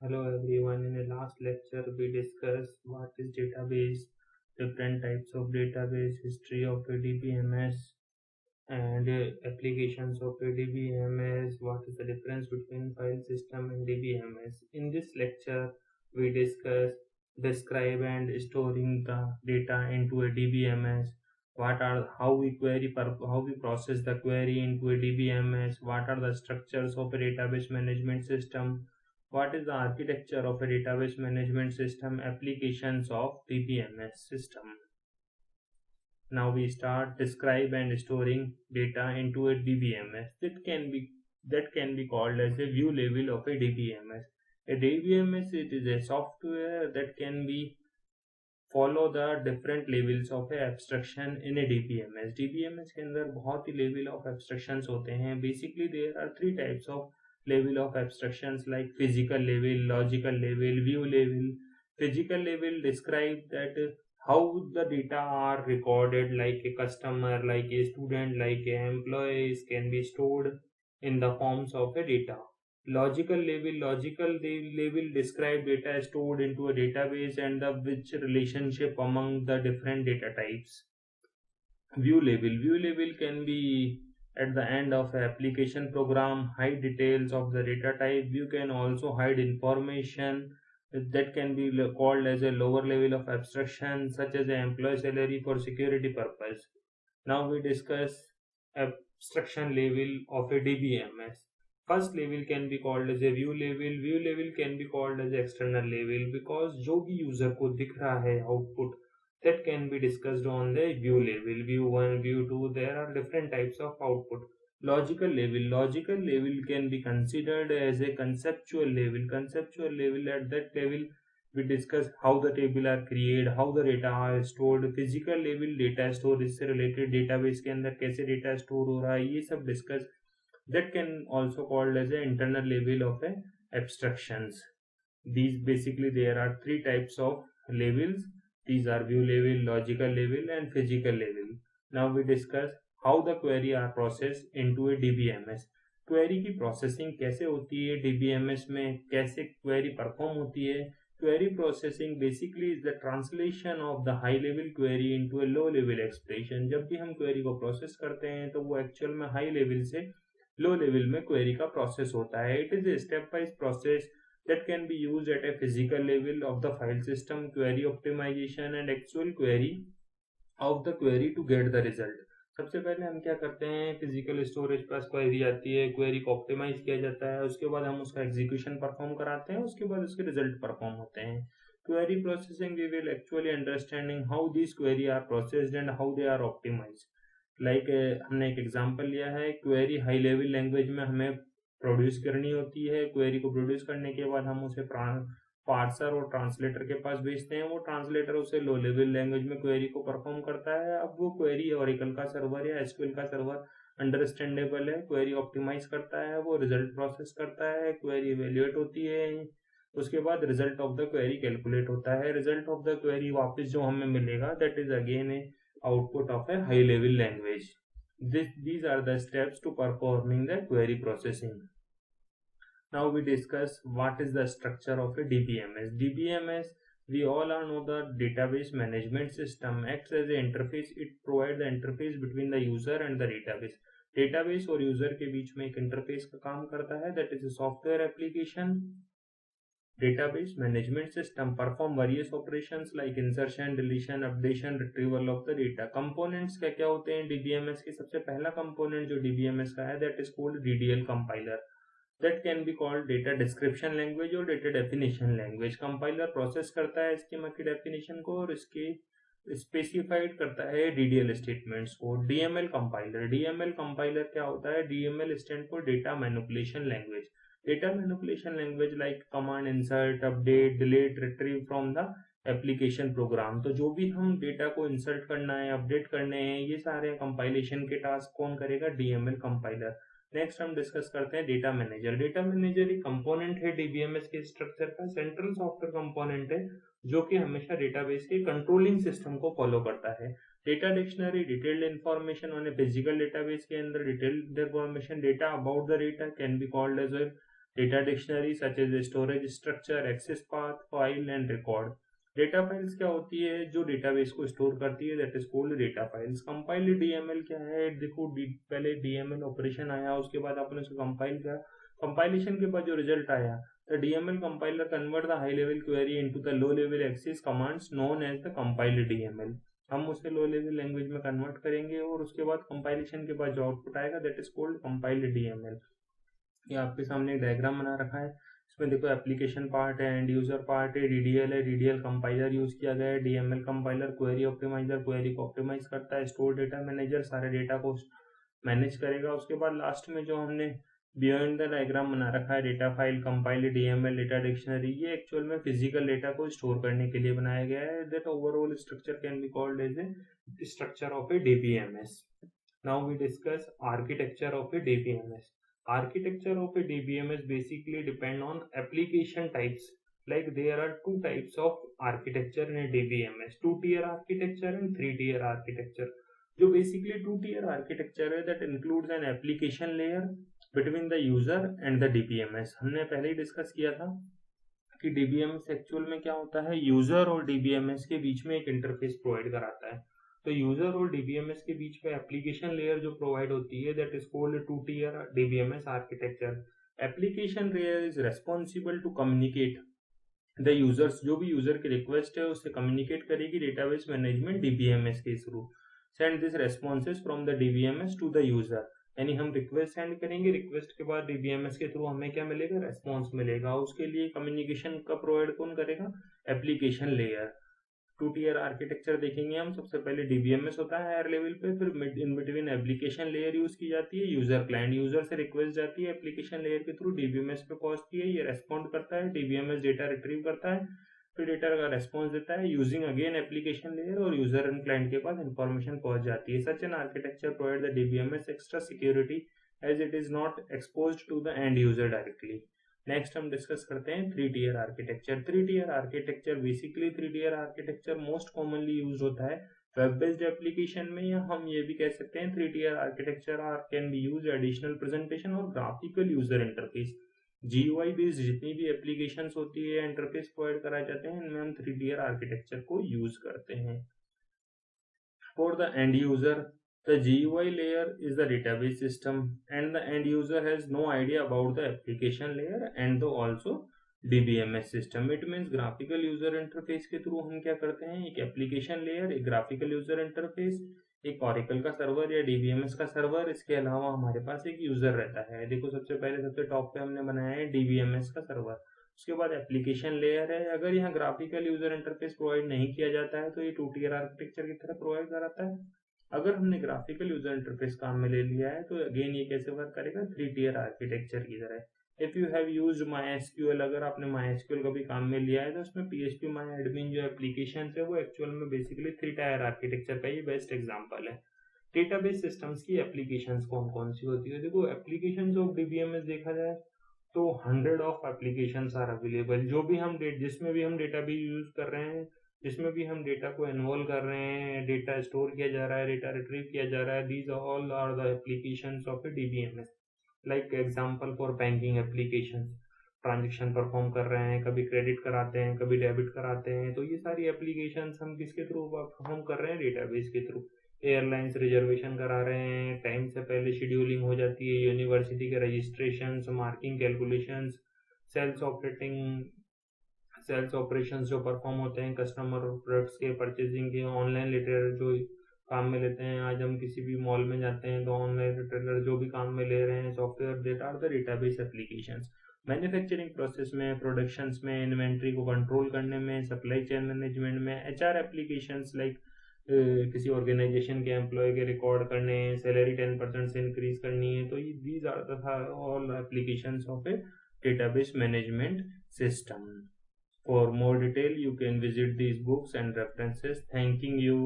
Hello everyone. In the last lecture, we discussed what is database, different types of database, history of a DBMS, and applications of a DBMS. What is the difference between file system and DBMS? In this lecture, we discuss describe and storing the data into a DBMS. What are how we process the query into a DBMS? What are the structures of a database management system? What is the architecture of a database management system? Applications of DBMS system. Now we start describe and storing data into a DBMS. That can be called as a view level of a DBMS. A DBMS, it is a software that can be follow the different levels of a abstraction in a DBMS. DBMS के अंदर बहुत ही level of abstractions होते हैं. Basically there are three types of level of abstractions like physical level, logical level, view level. Physical level describe that how the data are recorded, like a customer, like a student, like a employees can be stored in the forms of a data. Logical level describe data stored into a database and the which relationship among the different data types. View level can be at the end of an application program, hide details of the data type. You can also hide information that can be called as a lower level of abstraction, such as an employee salary for security purpose. Now we discuss abstraction level of a DBMS. First level can be called as a view level. View level can be called as external level because जो भी user को दिख रहा है output, that can be discussed on the view level. View 1, view 2, there are different types of output. Logical level can be considered as a conceptual level. Conceptual level, at that level we discuss how the table are created, how the data are stored. Physical level data storage से related database के अंदर कैसे data store हो रहा है ये सब discuss. That can also called as a internal level of a abstractions. These basically there are three types of levels. These are view level, logical level, and physical level. Now we discuss how the query are processed into a DBMS. Query की processing कैसे होती है DBMS में, कैसे query perform होती है. Query processing basically is the translation of the high level query into A low level expression. जब भी हम क्वेरी को प्रोसेस करते हैं तो वो एक्चुअल में हाई लेवल से लो लेवल में क्वेरी का प्रोसेस होता है. It is a step wise process that can be used at a physical level of the file system, query optimization and actual query of the query to get the result. सबसे पहले हम क्या करते हैं, physical storage पास query आती है, query को optimise किया जाता है, उसके बाद हम उसका एग्जीक्यूशन परफॉर्म कराते हैं, उसके बाद उसके रिजल्ट परफॉर्म होते हैं. Query processing we will actually understanding how this query are processed and how they are optimized. Like हमने एक एग्जांपल लिया है, क्वेरी हाई लेवल लैंग्वेज में हमें प्रोड्यूस करनी होती है. क्वेरी को प्रोड्यूस करने के बाद हम उसे पार्सर और ट्रांसलेटर के पास भेजते हैं. वो ट्रांसलेटर उसे लो लेवल लैंग्वेज में क्वेरी को परफॉर्म करता है. अब वो क्वेरी ओरेकल का सर्वर या एसक्यूएल का सर्वर अंडरस्टैंडेबल है, क्वेरी ऑप्टिमाइज करता है, वो रिजल्ट प्रोसेस करता है, क्वेरी इवेल्युएट होती है, उसके बाद result of the query calculate होता है. रिजल्ट ऑफ द क्वेरी वापस जो हमें मिलेगा that is again A output of a high level language. These are the steps to performing the query processing. Now we discuss what is the structure of a DBMS. DBMS, we all are know the database management system acts as an interface. It provides the interface between the user and the database. Database और user के बीच में एक interface का काम करता है, that is a software application. Database management system perform various operations like insertion, deletion, updation, retrieval of the data. Components क्या क्या होते हैं DBMS के? सबसे पहला component जो DBMS का है that is called DDL compiler. That can be called data description language और data definition language. Compiler process करता है schema की definition को और इसके स्पेसिफाइड करता है DDL स्टेटमेंट्स को. DML compiler क्या होता है? DML stand for data manipulation language. Data manipulation language like command insert, update, delete, retrieve from the application program. तो जो भी हम डेटा को इंसर्ट करना है, अपडेट करने हैं, ये सारे कंपाइलेशन के टास्क कौन करेगा? DML compiler. नेक्स्ट हम डिस्कस करते हैं डेटा मैनेजर. डेटा मैनेजर एक कंपोनेंट है DBMS के स्ट्रक्चर का, सेंट्रल सॉफ्टवेयर कंपोनेंट है जो कि हमेशा डेटाबेस के कंट्रोलिंग सिस्टम को फॉलो करता है. Data dictionary, detailed information on a physical database के अंदर detailed information, data about the data can be called as Data dictionary such as storage structure, access path, file and record. Data files क्या होती है? जो database को store करती है, that is called data files. Compiled DML क्या है? देखो पहले डीएमएल ऑपरेशन आया, उसके बाद आपने उसको कंपाइल किया. कंपाइलेशन के बाद जो रिजल्ट आया, the DML compiler convert the high level query into the low level access commands known as the compiled DML. हम उसे लो लेवल लैंग्वेज में कन्वर्ट करेंगे और उसके बाद कंपाइलेशन के बाद जो आउटपुट आएगा that is called compiled DML. ये आपके सामने एक डायग्राम बना रखा है. इसमें देखो एप्लीकेशन पार्ट है, एंड यूजर पार्ट है, डीडीएल है, डीडीएल कंपाइलर यूज किया गया है, DML compiler, query optimizer query को ऑप्टिमाइज करता है, स्टोर डेटा मैनेजर सारे डेटा को मैनेज करेगा. उसके बाद लास्ट में जो हमने बियॉन्ड द डायग्राम बना रखा है, data file, compiled DML, data dictionary, ये एक्चुअल में फिजिकल डेटा को स्टोर करने के लिए बनाया गया है. That overall structure can be called as a structure of a DBMS. Now we discuss architecture of a DBMS. Architecture of a DBMS basically depend on application types. Like there are two types of architecture in a DBMS, two-tier architecture and three-tier architecture. जो basically two-tier architecture है, that includes an application layer between the user and the DBMS. हमने पहले ही discuss किया था कि DBMS actual में क्या होता है, यूजर और DBMS के बीच में एक इंटरफेस प्रोवाइड कराता है. तो यूजर और डीबीएमएस के बीच में एप्लीकेशन लेयर जो प्रोवाइड होती है, that is called two tier DBMS architecture. Application layer is responsible to communicate the users. जो भी यूजर की रिक्वेस्ट है उससे कम्युनिकेट करेगी डेटाबेस मैनेजमेंट डीबीएमएस के through. Send this responses from the DBMS to the user. यानी हम request send करेंगे, रिक्वेस्ट के बाद डीबीएमएस के थ्रू हमें क्या मिलेगा, रेस्पॉन्स मिलेगा. उसके लिए कम्युनिकेशन का प्रोवाइड कौन करेगा, application layer. Two tier architecture देखेंगे हम. सबसे पहले डीबीएमएस होता है हायर लेवल पे, फिर in between application layer use की जाती है, यूजर क्लाइंट. यूजर से रिक्वेस्ट जाती है एप्लीकेशन लेयर के थ्रू, डीबीएमएस पे पहुंचती है, ये रेस्पॉन्ड करता है, डीबीएमएस डेटा रिट्रीव करता है, फिर डेटा का रेस्पॉन्स देता है यूजिंग अगेन एप्लीकेशन लेयर, और यूजर एंड क्लाइंट के पास इंफॉर्मेशन पहुंच जाती है. Such an architecture provide the DBMS extra security as it is not exposed to the end user directly. Next हम डिस्कस करते हैं three tier architecture. Three tier architecture basically three tier architecture most commonly use होता है web based application में, या हम ये भी कह सकते हैं three tier architecture are can be use additional presentation और graphical user interface. GUI based जितनी भी एप्लीकेशंस होती है, इंटरफेस प्रोवाइड कराए जाते हैं, इनमें हम थ्री टीयर आर्किटेक्चर को यूज करते हैं. For the end user, the GUI layer is the database system and the end user has no idea about the application layer and the also DBMS system. It means graphical user interface के through हम क्या करते हैं, एक application layer, एक graphical user interface, एक Oracle का server या DBMS का सर्वर, इसके अलावा हमारे पास एक यूजर रहता है. देखो सबसे पहले सबसे टॉप पे हमने बनाया है DBMS का सर्वर, उसके बाद एप्लीकेशन लेयर है. अगर यहाँ ग्राफिकल यूजर इंटरफेस प्रोवाइड नहीं किया जाता है तो ये टू टीयर आर्किटेक्चर की तरह प्रोवाइड कराता है. अगर हमने ग्राफिकल यूजर इंटरफेस काम में ले लिया है तो अगेन ये कैसे वर्क करेगा, थ्री टीयर आर्किटेक्चर की तरह. If you have used MySQL, अगर आपने MySQL कभी काम में लिया है तो उसमें PHP MyAdmin जो एप्लीकेशन है वो एक्चुअल में बेसिकली थ्री टायर आर्किटेक्चर का ये बेस्ट एग्जांपल है. डेटाबेस सिस्टम्स की एप्लीकेशंस कौन कौन सी होती है? देखो एप्लीकेशंस ऑफ डीबीएमएस देखा जाए तो 100 ऑफ एप्लीकेशंस आर अवेलेबल. जो भी हम जिसमें भी हम डेटाबेस यूज कर रहे हैं, जिसमें भी हम डेटा को इन्वॉल्व कर रहे हैं, डेटा स्टोर किया जा रहा है, डेटा रिट्रीव किया जा रहा है, these all are the applications of a DBMS. Like example for banking applications, transaction perform कर रहे हैं, कभी क्रेडिट कराते हैं, कभी डेबिट कराते हैं, तो ये सारी एप्लीकेशंस हम किसके थ्रू परफॉर्म कर रहे हैं, डेटाबेस के थ्रू. एयरलाइंस रिजर्वेशन करा रहे हैं, टाइम से पहले शेड्यूलिंग हो जाती है, यूनिवर्सिटी के registration, marking calculations, sales operations जो परफॉर्म होते हैं, कस्टमर प्रोडक्ट्स के परचेजिंग के, ऑनलाइन रिटेलर जो काम में लेते हैं. आज हम किसी भी मॉल में जाते हैं तो ऑनलाइन रिटेलर जो भी काम में ले रहे हैं, software that are the database applications. Manufacturing process में, प्रोडक्शंस में, इन्वेंट्री को कंट्रोल करने में, सप्लाई चेन मैनेजमेंट में, HR एप्लीकेशंस लाइक किसी ऑर्गेनाइजेशन के एम्प्लॉय के रिकॉर्ड करने, सैलरी 10% से इंक्रीज करनी है, तो these are the all applications of a database management system. For more detail, you can visit these books and references. Thanking you.